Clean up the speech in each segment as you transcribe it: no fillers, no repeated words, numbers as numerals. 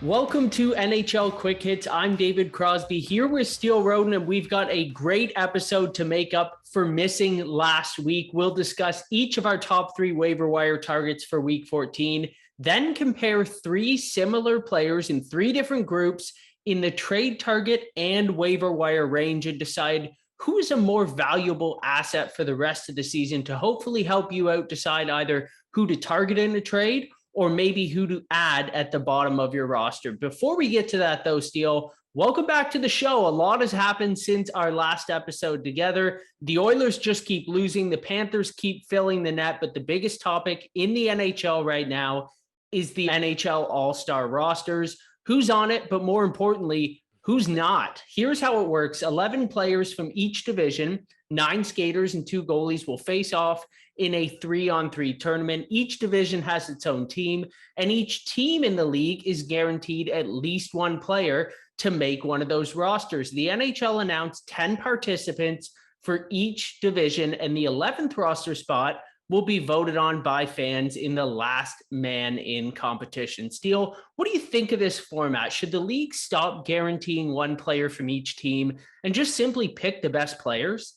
Welcome to NHL Quick Hits. I'm David Crosby here with Steele Roden, and we've got a great episode to make up for missing last week. We'll discuss each of our top three waiver wire targets for week 14, then compare three similar players in three different groups in the trade target and waiver wire range and decide who is a more valuable asset for the rest of the season to hopefully help you out decide either who to target in a trade or maybe who to add at the bottom of your roster. Before we get to that, though, Steele, welcome back to the show. A lot has happened since our last episode together. The Oilers just keep losing. The Panthers keep filling the net. But the biggest topic in the NHL right now is the NHL All-Star rosters. Who's on it? But more importantly, who's not? Here's how it works. 11 players from each division, 9 skaters and 2 goalies will face off in a 3-on-3 tournament. Each division has its own team, and each team in the league is guaranteed at least one player to make one of those rosters. The NHL announced 10 participants for each division, and the 11th roster spot will be voted on by fans in the last man in competition. Steele, what do you think of this format? Should the league stop guaranteeing one player from each team and just simply pick the best players?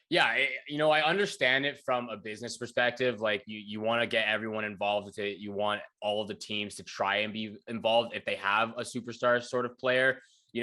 Yeah, I understand it from a business perspective. Like you want to get everyone involved with it. You want all of the teams to try and be involved if they have a superstar sort of player.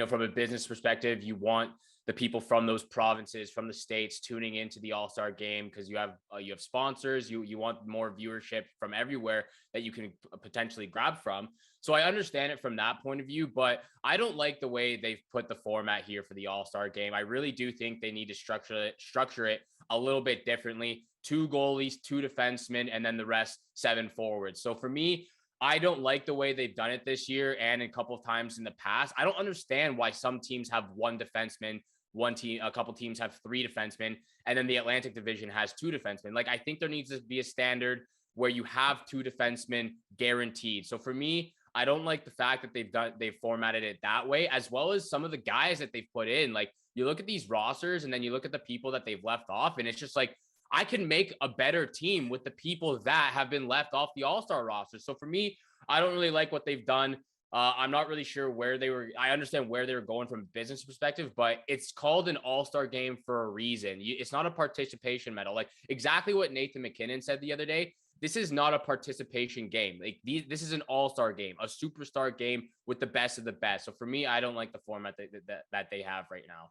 From a business perspective, you want the people from those provinces, from the states, tuning into the All-Star game because you have sponsors. You want more viewership from everywhere that you can potentially grab from. So I understand it from that point of view, but I don't like the way they've put the format here for the All-Star game. I really do think they need to structure it a little bit differently. 2 goalies, 2 defensemen, and then the rest 7 forwards. So for me, I don't like the way they've done it this year and a couple of times in the past. I don't understand why some teams have 1 defenseman, a couple teams have 3 defensemen, and then the Atlantic Division has 2 defensemen. Like, I think there needs to be a standard where you have 2 defensemen guaranteed. So for me, I don't like the fact that they've formatted it that way, as well as some of the guys that they've put in. Like, you look at these rosters and then you look at the people that they've left off, and it's just like, I can make a better team with the people that have been left off the All-Star roster. So for me, I don't really like what they've done. I'm not really sure where they were. I understand where they were going from a business perspective, but it's called an All-Star game for a reason. It's not a participation medal. Like exactly what Nathan McKinnon said the other day. This is not a participation game. This is an all-star game, a superstar game with the best of the best. So for me, I don't like the format that they have right now.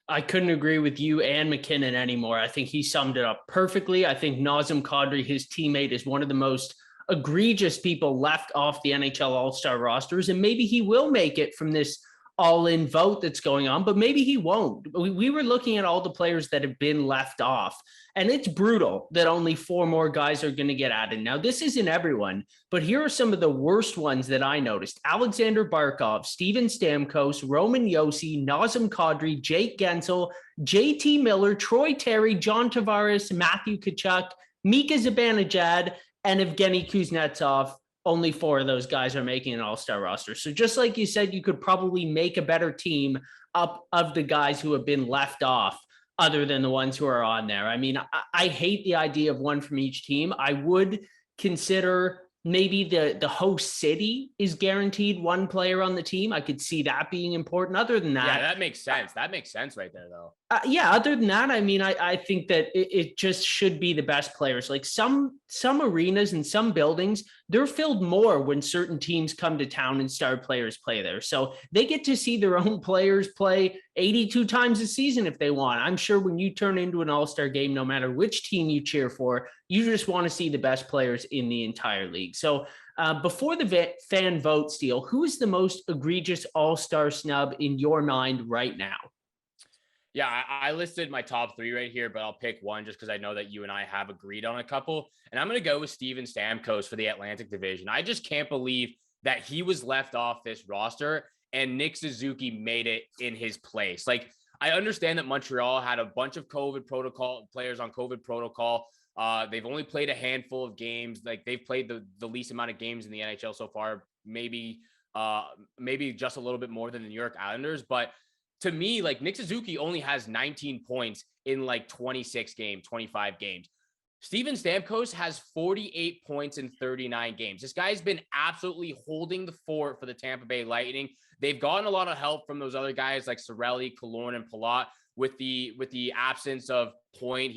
I couldn't agree with you and McKinnon anymore. I think he summed it up perfectly. I think Nazem Kadri, his teammate, is one of the most egregious people left off the NHL All-Star rosters, and maybe he will make it from this all-in vote that's going on, but maybe he won't. We were looking at all the players that have been left off, and it's brutal that only 4 more guys are going to get added. Now, this isn't everyone, but here are some of the worst ones that I noticed. Alexander Barkov, Steven Stamkos, Roman Josi, Nazem Kadri, Jake Gensel, JT Miller, Troy Terry, John Tavares, Matthew Tkachuk, Mika Zibanejad, and Evgeny Kuznetsov. Only 4 of those guys are making an all-star roster. So just like you said, you could probably make a better team up of the guys who have been left off other than the ones who are on there. I mean, I hate the idea of 1 from each team. I would consider maybe the host city is guaranteed 1 player on the team. I could see that being important. Other than that, yeah, that makes sense. That makes sense right there, though. Other than that, I mean, I think that it just should be the best players. Like some arenas and some buildings, they're filled more when certain teams come to town and star players play there. So they get to see their own players play 82 times a season if they want. I'm sure when you turn into an all-star game, no matter which team you cheer for, you just want to see the best players in the entire league. So before the fan vote, Steele, who is the most egregious all-star snub in your mind right now? Yeah, I listed my top 3 right here, but I'll pick one just because I know that you and I have agreed on a couple. And I'm going to go with Steven Stamkos for the Atlantic Division. I just can't believe that he was left off this roster and Nick Suzuki made it in his place. Like, I understand that Montreal had a bunch of COVID protocol players on COVID protocol. They've only played a handful of games. Like, they've played the least amount of games in the NHL so far, maybe just a little bit more than the New York Islanders. But to me, like, Nick Suzuki only has 19 points in like 26 games, 25 games. Steven Stamkos has 48 points in 39 games. This guy's been absolutely holding the fort for the Tampa Bay Lightning. They've gotten a lot of help from those other guys like Cirelli, Killorn, and Palat. With the absence of Point,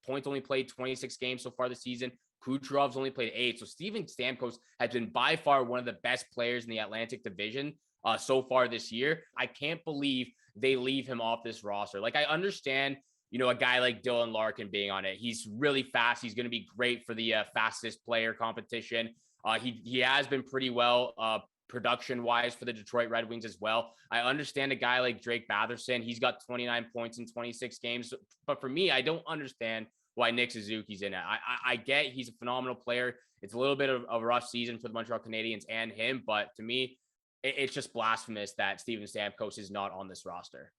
Point's only played 26 games so far this season. Kucherov's only played 8. So Steven Stamkos has been by far one of the best players in the Atlantic Division so far this year. I can't believe they leave him off this roster. Like, I understand, a guy like Dylan Larkin being on it. He's really fast. He's going to be great for the fastest player competition. He has been pretty well production-wise for the Detroit Red Wings as well. I understand a guy like Drake Batherson. He's got 29 points in 26 games. But for me, I don't understand why Nick Suzuki's in it. I get he's a phenomenal player. It's a little bit of a rough season for the Montreal Canadiens and him. But to me, it's just blasphemous that Steven Stamkos is not on this roster.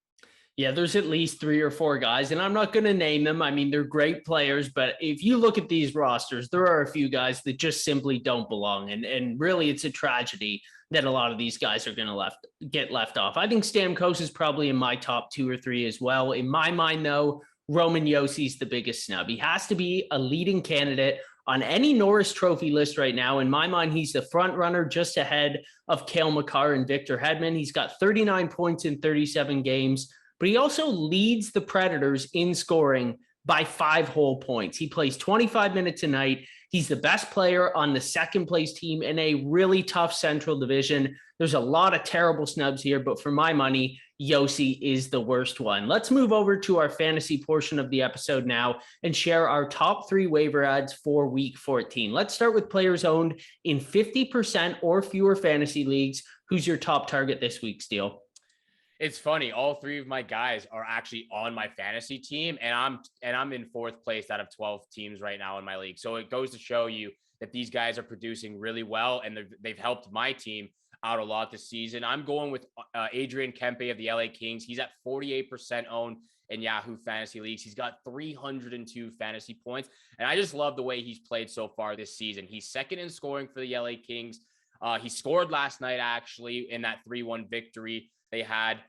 Yeah, there's at least 3 or 4 guys, and I'm not going to name them. I mean, they're great players, but if you look at these rosters, there are a few guys that just simply don't belong. And really, it's a tragedy that a lot of these guys are going to get left off. I think Stamkos is probably in my top 2 or 3 as well. In my mind, though, Roman Josi's the biggest snub. He has to be a leading candidate on any Norris Trophy list right now. In my mind, he's the front runner just ahead of Cale Makar and Victor Hedman. He's got 39 points in 37 games. But he also leads the Predators in scoring by 5 whole points. He plays 25 minutes a night. He's the best player on the second place team in a really tough Central Division. There's a lot of terrible snubs here, but for my money, Josi is the worst one. Let's move over to our fantasy portion of the episode now and share our top 3 waiver ads for week 14. Let's start with players owned in 50% or fewer fantasy leagues. Who's your top target this week, Steele? It's funny. All 3 of my guys are actually on my fantasy team, and I'm in 4th place out of 12 teams right now in my league. So it goes to show you that these guys are producing really well, and they've helped my team out a lot this season. I'm going with Adrian Kempe of the LA Kings. He's at 48% owned in Yahoo Fantasy Leagues. He's got 302 fantasy points, and I just love the way he's played so far this season. He's second in scoring for the LA Kings. He scored last night, actually, in that 3-1 victory they had.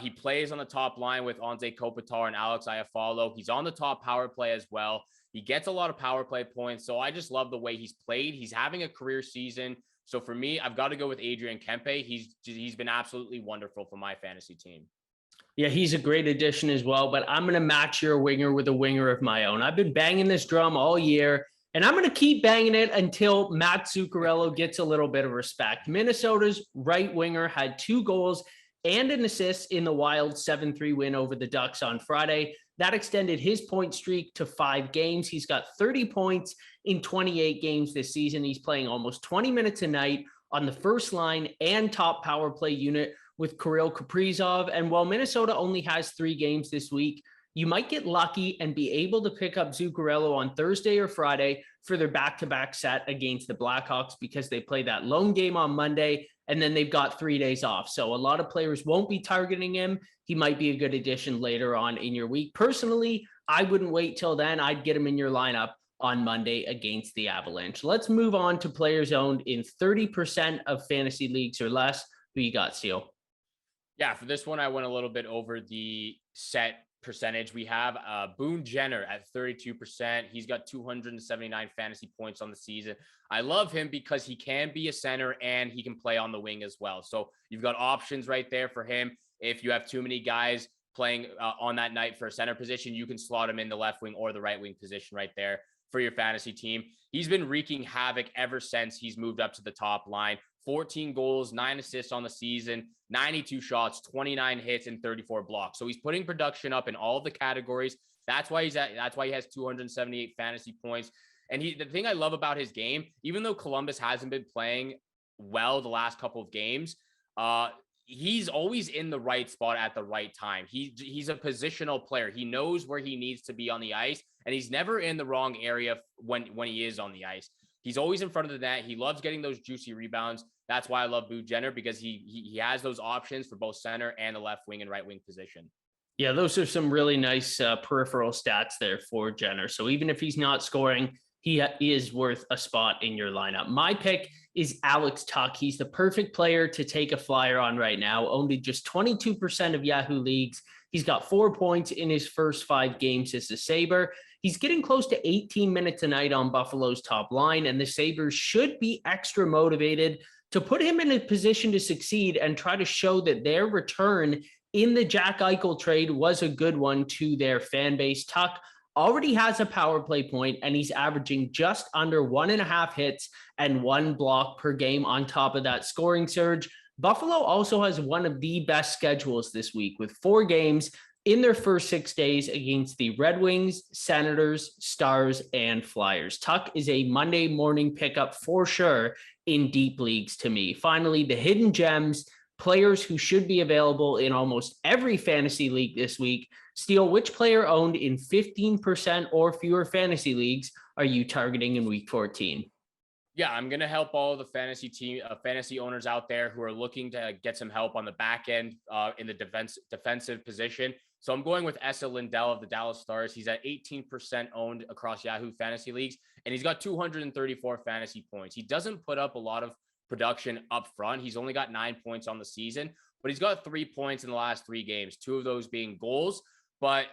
He plays on the top line with Anze Kopitar and Alex Iafallo. He's on the top power play as well. He gets a lot of power play points. So I just love the way he's played. He's having a career season. So for me, I've got to go with Adrian Kempe. He's been absolutely wonderful for my fantasy team. Yeah, he's a great addition as well, but I'm going to match your winger with a winger of my own. I've been banging this drum all year, and I'm going to keep banging it until Matt Zuccarello gets a little bit of respect. Minnesota's right winger had 2 goals and an assist in the Wild 7-3 win over the Ducks on Friday. That extended his point streak to 5 games. He's got 30 points in 28 games this season. He's playing almost 20 minutes a night on the first line and top power play unit with Kirill Kaprizov. And while Minnesota only has 3 games this week, you might get lucky and be able to pick up Zuccarello on Thursday or Friday for their back-to-back set against the Blackhawks, because they play that lone game on Monday and then they've got 3 days off. So a lot of players won't be targeting him. He might be a good addition later on in your week. Personally, I wouldn't wait till then. I'd get him in your lineup on Monday against the Avalanche. Let's move on to players owned in 30% of fantasy leagues or less. Who you got, Steele? Yeah, for this one, I went a little bit over the set percentage. We have Boone Jenner at 32%. He's got 279 fantasy points on the season. I love him because he can be a center and he can play on the wing as well. So you've got options right there for him. If you have too many guys playing on that night for a center position, you can slot him in the left wing or the right wing position right there for your fantasy team. He's been wreaking havoc ever since he's moved up to the top line. 14 goals, 9 assists on the season, 92 shots, 29 hits, and 34 blocks. So he's putting production up in all of the categories. That's why he has 278 fantasy points. And the thing I love about his game, even though Columbus hasn't been playing well the last couple of games, he's always in the right spot at the right time. He's a positional player. He knows where he needs to be on the ice, and he's never in the wrong area when he is on the ice. He's always in front of the net. He loves getting those juicy rebounds. That's why I love Boone Jenner, because he has those options for both center and the left wing and right wing position. Yeah, those are some really nice peripheral stats there for Jenner. So even if he's not scoring, he is worth a spot in your lineup. My pick is Alex Tuch. He's the perfect player to take a flyer on right now. Owned in just 22% of Yahoo leagues. He's got 4 points in his first 5 games as a Sabre. He's getting close to 18 minutes a night on Buffalo's top line, and the Sabres should be extra motivated to put him in a position to succeed and try to show that their return in the Jack Eichel trade was a good one to their fan base. Tuch already has a power play point, and he's averaging just under 1.5 hits and 1 block per game on top of that scoring surge. Buffalo also has one of the best schedules this week, with 4 games in their first 6 days against the Red Wings, Senators, Stars, and Flyers. Tuch is a Monday morning pickup for sure in deep leagues to me. Finally, the hidden gems, players who should be available in almost every fantasy league this week. Steele, which player owned in 15% or fewer fantasy leagues are you targeting in week 14? Yeah, I'm going to help all the fantasy owners out there who are looking to get some help on the back end in the defensive position. So I'm going with Esa Lindell of the Dallas Stars. He's at 18% owned across Yahoo fantasy leagues, and he's got 234 fantasy points. He doesn't put up a lot of production up front. He's only got 9 points on the season, but he's got 3 points in the last 3 games, 2 of those being goals. But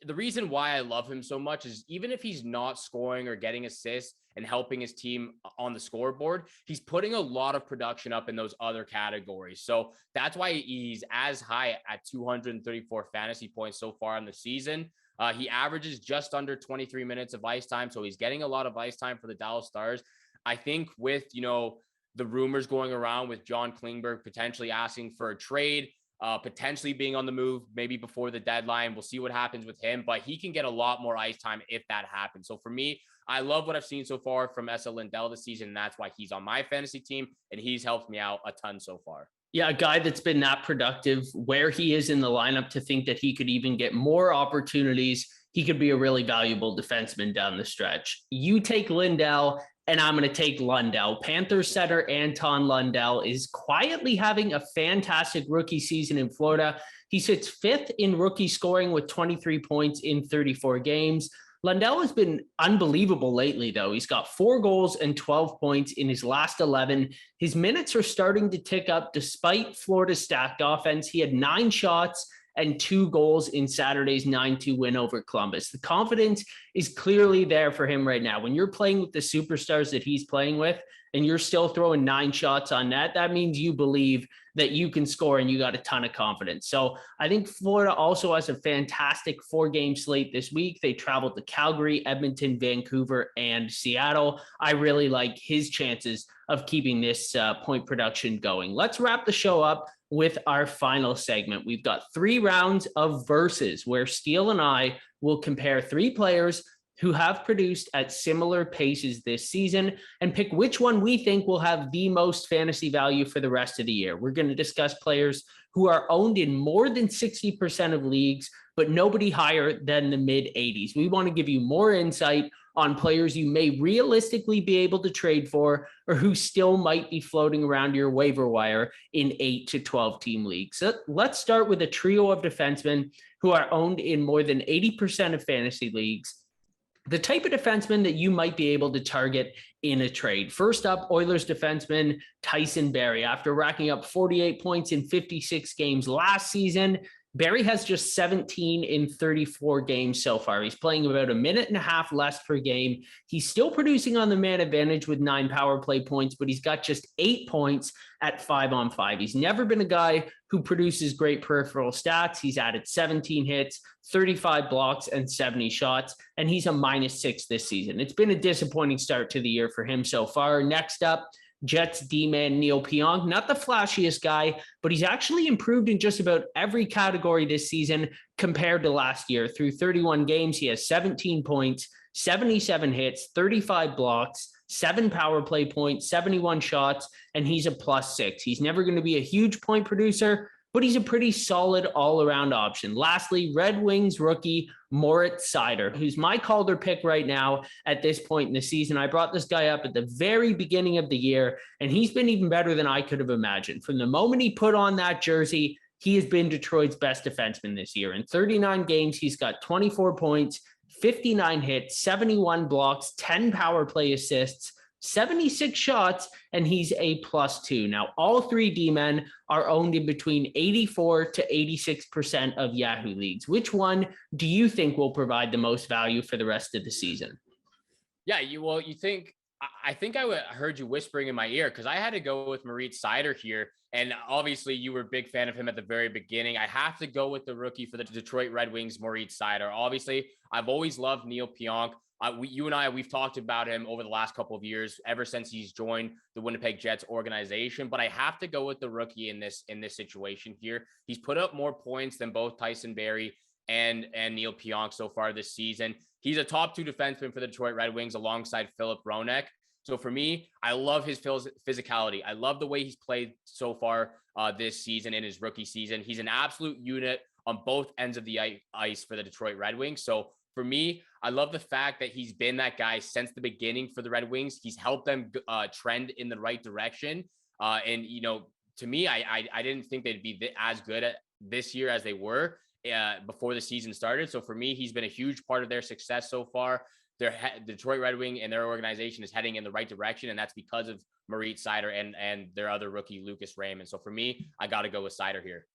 the reason why I love him so much is even if he's not scoring or getting assists and helping his team on the scoreboard, he's putting a lot of production up in those other categories. So that's why he's as high at 234 fantasy points so far in the season. He averages just under 23 minutes of ice time. So he's getting a lot of ice time for the Dallas Stars. I think with, the rumors going around with John Klingberg potentially asking for a trade, potentially being on the move, maybe before the deadline. We'll see what happens with him, but he can get a lot more ice time if that happens. So for me, I love what I've seen so far from Esa Lindell this season. And that's why he's on my fantasy team, and he's helped me out a ton so far. Yeah, a guy that's been that productive where he is in the lineup, to think that he could even get more opportunities. He could be a really valuable defenseman down the stretch. You take Lindell, and I'm going to take Lundell. Panthers center Anton Lundell is quietly having a fantastic rookie season in Florida. He sits 5th in rookie scoring with 23 points in 34 games. Lundell has been unbelievable lately, though. He's got 4 goals and 12 points in his last 11. His minutes are starting to tick up despite Florida's stacked offense. He had 9 shots and 2 goals in Saturday's 9-2 win over Columbus. The confidence is clearly there for him right now. When you're playing with the superstars that he's playing with and you're still throwing 9 shots on net, that means you believe that you can score and you got a ton of confidence. So I think Florida also has a fantastic 4-game slate this week. They traveled to Calgary, Edmonton, Vancouver, and Seattle. I really like his chances of keeping this point production going. Let's wrap the show up with our final segment. We've got 3 rounds of verses where Steele and I will compare 3 players who have produced at similar paces this season and pick which one we think will have the most fantasy value for the rest of the year. We're going to discuss players who are owned in more than 60% of leagues, but nobody higher than the mid-80s. We want to give you more insight on players you may realistically be able to trade for, or who still might be floating around your waiver wire in 8 to 12 team leagues. So let's start with a trio of defensemen who are owned in more than 80% of fantasy leagues. The type of defenseman that you might be able to target in a trade. First up, Oilers defenseman Tyson Barrie. After racking up 48 points in 56 games last season, Barrie has just 17 in 34 games so far. He's playing about 1.5 minutes less per game. He's still producing on the man advantage with 9 power play points, but he's got just 8 points at 5-on-5. He's never been a guy who produces great peripheral stats. He's added 17 hits, 35 blocks, and 70 shots, and he's a -6 this season. It's been a disappointing start to the year for him so far. Next up, Jets D-man Neil Pionk, not the flashiest guy, but he's actually improved in just about every category this season compared to last year. Through 31 games, he has 17 points, 77 hits, 35 blocks, 7 power play points, 71 shots, and he's a +6. He's never going to be a huge point producer, but he's a pretty solid all-around option. Lastly, Red Wings rookie Moritz Seider, who's my Calder pick right now at this point in the season. I brought this guy up at the very beginning of the year, and he's been even better than I could have imagined. From the moment he put on that jersey, he has been Detroit's best defenseman this year. In 39 games, he's got 24 points, 59 hits, 71 blocks, 10 power play assists, 76 shots, and he's a +2. Now, all three D-men are owned in between 84 to 86% of Yahoo leagues. Which one do you think will provide the most value for the rest of the season? Yeah, you think I think heard you whispering in my ear because I had to go with Moritz Seider here, and obviously you were a big fan of him at the very beginning. I have to go with the rookie for the Detroit Red Wings, Moritz Seider. Obviously, I've always loved Neil Pionk. You and I, we've talked about him over the last couple of years, ever since he's joined the Winnipeg Jets organization. But I have to go with the rookie in this situation here. He's put up more points than both Tyson Barrie and Neil Pionk so far this season. He's a top 2 defenseman for the Detroit Red Wings alongside Philip Ronek. So for me, I love his physicality. I love the way he's played so far this season in his rookie season. He's an absolute unit on both ends of the ice for the Detroit Red Wings. So for me, I love the fact that he's been that guy since the beginning for the Red Wings. He's helped them trend in the right direction. And, to me, I didn't think they'd be as good at this year as they were before the season started. So for me, he's been a huge part of their success so far. The Detroit Red Wing and their organization is heading in the right direction, and that's because of Moritz Seider and their other rookie, Lucas Raymond. So for me, I got to go with Seider here.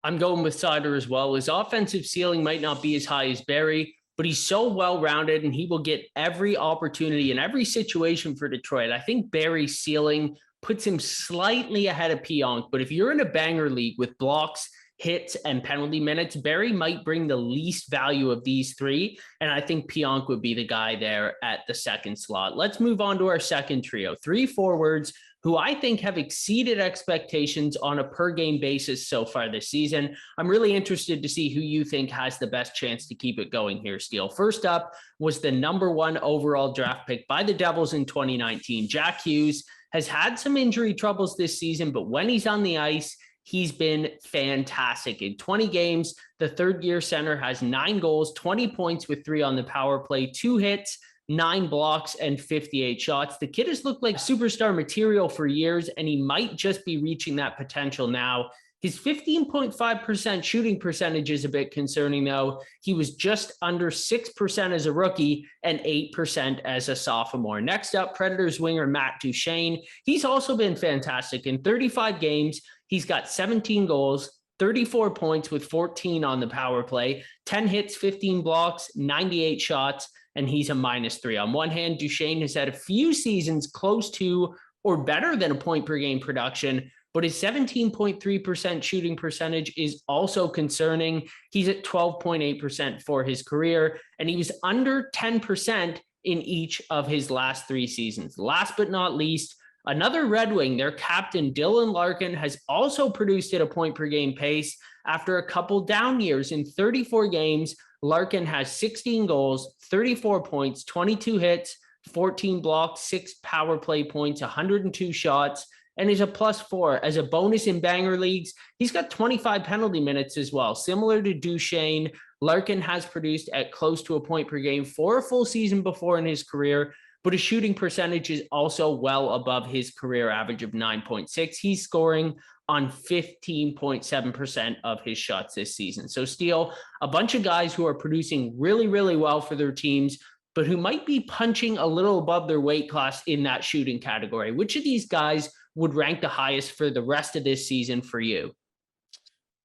I'm going with Seider as well. His offensive ceiling might not be as high as Barrie, but he's so well-rounded, and he will get every opportunity in every situation for Detroit. I think Barrie's ceiling puts him slightly ahead of Pionk, but if you're in a banger league with blocks, hits, and penalty minutes, Barrie might bring the least value of these three, and I think Pionk would be the guy there at the second slot. Let's move on to our second trio. 3 forwards who I think have exceeded expectations on a per-game basis so far this season. I'm really interested to see who you think has the best chance to keep it going here, Steele. First up was the #1 overall draft pick by the Devils in 2019. Jack Hughes has had some injury troubles this season, but when he's on the ice, he's been fantastic. In 20 games, the third-year center has 9 goals, 20 points with 3 on the power play, 2 hits, 9 blocks, and 58 shots. The kid has looked like superstar material for years, and he might just be reaching that potential now. His 15.5% shooting percentage is a bit concerning, though. He was just under 6% as a rookie and 8% as a sophomore. Next up, Predators winger Matt Duchene. He's also been fantastic. In 35 games, he's got 17 goals, 34 points with 14 on the power play, 10 hits, 15 blocks, 98 shots, and he's a -3. On one hand, Duchene has had a few seasons close to or better than a point per game production, but his 17.3% shooting percentage is also concerning. He's at 12.8% for his career, and he was under 10% in each of his last 3 seasons. Last but not least, another Red Wing, their captain, Dylan Larkin, has also produced at a point per game pace after a couple down years. In 34 games, Larkin has 16 goals, 34 points, 22 hits, 14 blocks, 6 power play points, 102 shots, and is a +4. As a bonus in banger leagues, he's got 25 penalty minutes as well. Similar to Duchene, Larkin has produced at close to a point per game for a full season before in his career, but his shooting percentage is also well above his career average of 9.6. He's scoring on 15.7% of his shots this season. So Steele, a bunch of guys who are producing really, really well for their teams, but who might be punching a little above their weight class in that shooting category. Which of these guys would rank the highest for the rest of this season for you?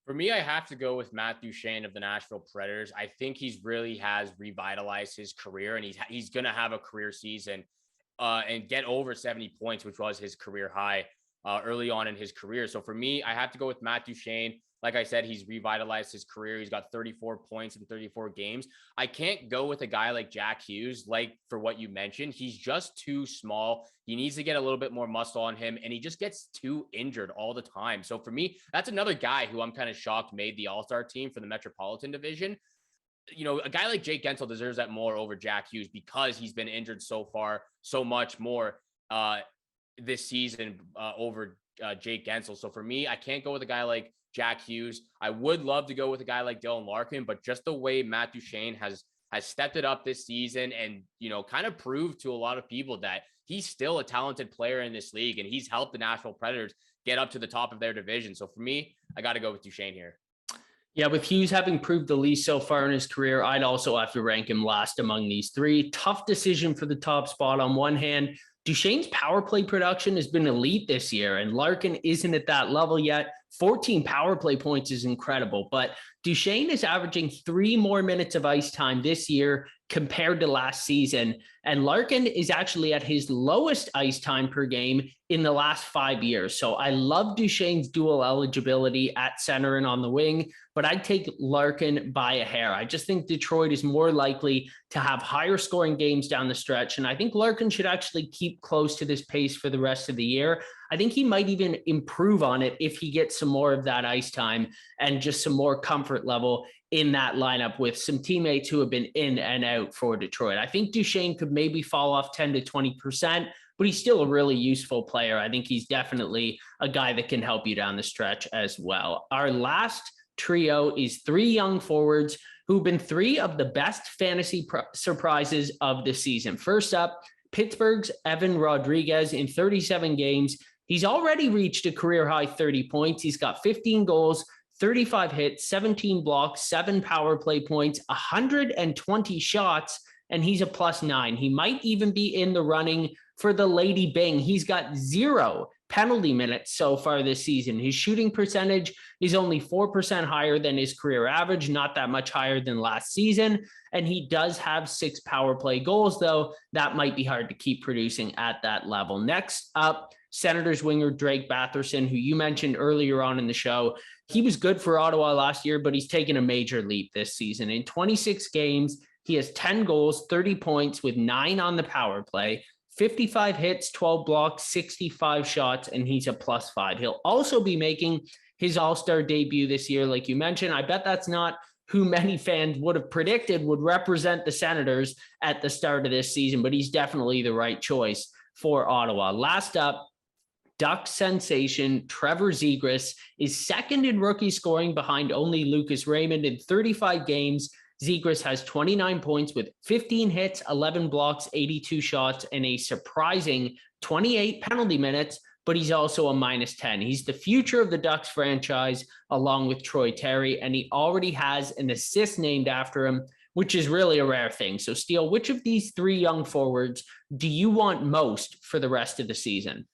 For me, I have to go with Matt Duchene of the Nashville Predators. I think he's really has revitalized his career, and he's going to have a career season and get over 70 points, which was his career high early on in his career. So for me, I have to go with Matt Duchene. Like I said, he's revitalized his career. He's got 34 points in 34 games. I can't go with a guy like Jack Hughes, like for what you mentioned. He's just too small. He needs to get a little bit more muscle on him, and he just gets too injured all the time. So for me, that's another guy who I'm kind of shocked made the All-Star team for the Metropolitan Division. A guy like Jake Gensel deserves that more over Jack Hughes because he's been injured so far, so much more this season over Jake Gensel. So for me, I can't go with a guy like Jack Hughes. I would love to go with a guy like Dylan Larkin, but just the way Matt Duchene has stepped it up this season and, kind of proved to a lot of people that he's still a talented player in this league, and he's helped the Nashville Predators get up to the top of their division. So for me, I got to go with Duchene here. Yeah, with Hughes having proved the least so far in his career, I'd also have to rank him last among these 3. Tough decision for the top spot. On one hand, Duchene's power play production has been elite this year, and Larkin isn't at that level yet. 14 power play points is incredible, but Duchene is averaging 3 more minutes of ice time this year compared to last season. And Larkin is actually at his lowest ice time per game in the last 5 years. So I love Duchene's dual eligibility at center and on the wing, but I'd take Larkin by a hair. I just think Detroit is more likely to have higher scoring games down the stretch. And I think Larkin should actually keep close to this pace for the rest of the year. I think he might even improve on it if he gets some more of that ice time and just some more comfort level in that lineup with some teammates who have been in and out for Detroit. I think Duchene could maybe fall off 10 to 20%, but he's still a really useful player. I think he's definitely a guy that can help you down the stretch as well. Our last trio is 3 young forwards who've been 3 of the best fantasy surprises of the season. First up, Pittsburgh's Evan Rodriguez in 37 games. He's already reached a career high 30 points. He's got 15 goals, 35 hits, 17 blocks, 7 power play points, 120 shots, and he's a +9. He might even be in the running for the Lady Bing. He's got 0 penalty minutes so far this season. His shooting percentage is only 4% higher than his career average, not that much higher than last season. And he does have 6 power play goals, though that might be hard to keep producing at that level. Next up, Senators winger Drake Batherson, who you mentioned earlier on in the show. He was good for Ottawa last year, but he's taken a major leap this season. In 26 games, he has 10 goals, 30 points with 9 on the power play, 55 hits, 12 blocks, 65 shots, and he's a +5. He'll also be making his All-Star debut this year, like you mentioned. I bet that's not who many fans would have predicted would represent the Senators at the start of this season, but he's definitely the right choice for Ottawa. Last up, Ducks sensation Trevor Zegras is second in rookie scoring behind only Lucas Raymond. In 35 games, Zegras has 29 points with 15 hits, 11 blocks, 82 shots, and a surprising 28 penalty minutes, but he's also a -10. He's the future of the Ducks franchise, along with Troy Terry, and he already has an assist named after him, which is really a rare thing. So, Steele, which of these 3 young forwards do you want most for the rest of the season?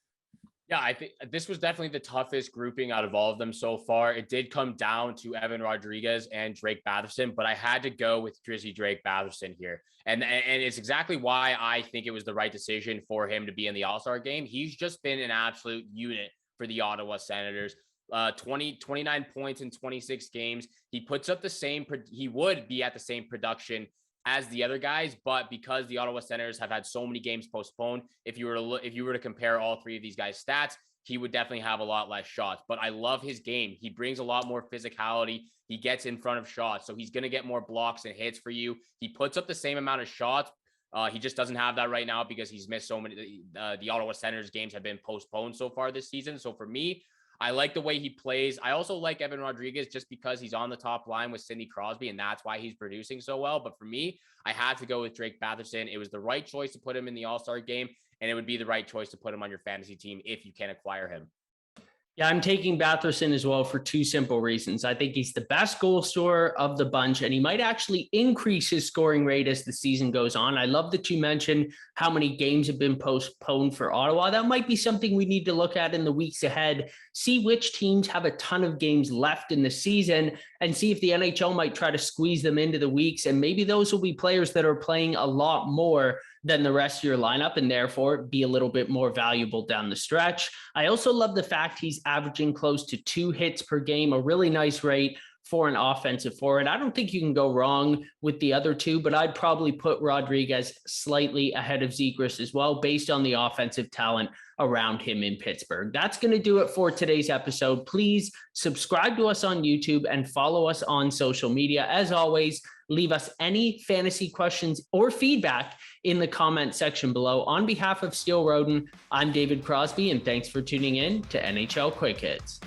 Yeah, I think this was definitely the toughest grouping out of all of them so far. It did come down to Evan Rodriguez and Drake Batherson, but I had to go with Drizzy Drake Batherson here. And it's exactly why I think it was the right decision for him to be in the All-Star game. He's just been an absolute unit for the Ottawa Senators. 29 points in 26 games. He puts up the same, he would be at the same production as the other guys, but because the Ottawa Senators have had so many games postponed, if you were to compare all 3 of these guys' stats, he would definitely have a lot less shots. But I love his game. He brings a lot more physicality. He gets in front of shots, so he's going to get more blocks and hits for you. He puts up the same amount of shots. He just doesn't have that right now because he's missed so many. The Ottawa Senators games have been postponed so far this season. So for me, I like the way he plays. I also like Evan Rodriguez just because he's on the top line with Sidney Crosby, and that's why he's producing so well. But for me, I had to go with Drake Batherson. It was the right choice to put him in the All-Star game, and it would be the right choice to put him on your fantasy team if you can acquire him. Yeah, I'm taking Batherson as well for 2 simple reasons. I think he's the best goal scorer of the bunch, and he might actually increase his scoring rate as the season goes on. I love that you mentioned how many games have been postponed for Ottawa. That might be something we need to look at in the weeks ahead, see which teams have a ton of games left in the season, and see if the NHL might try to squeeze them into the weeks. And maybe those will be players that are playing a lot more than the rest of your lineup and therefore be a little bit more valuable down the stretch. I also love the fact he's averaging close to 2 hits per game, a really nice rate for an offensive forward. I don't think you can go wrong with the other 2, but I'd probably put Rodriguez slightly ahead of Zegras as well, based on the offensive talent around him in Pittsburgh. That's going to do it for today's episode. Please subscribe to us on YouTube and follow us on social media. As always, leave us any fantasy questions or feedback in the comment section below. On behalf of Steele Roden, I'm David Crosby, and thanks for tuning in to NHL Quick Hits.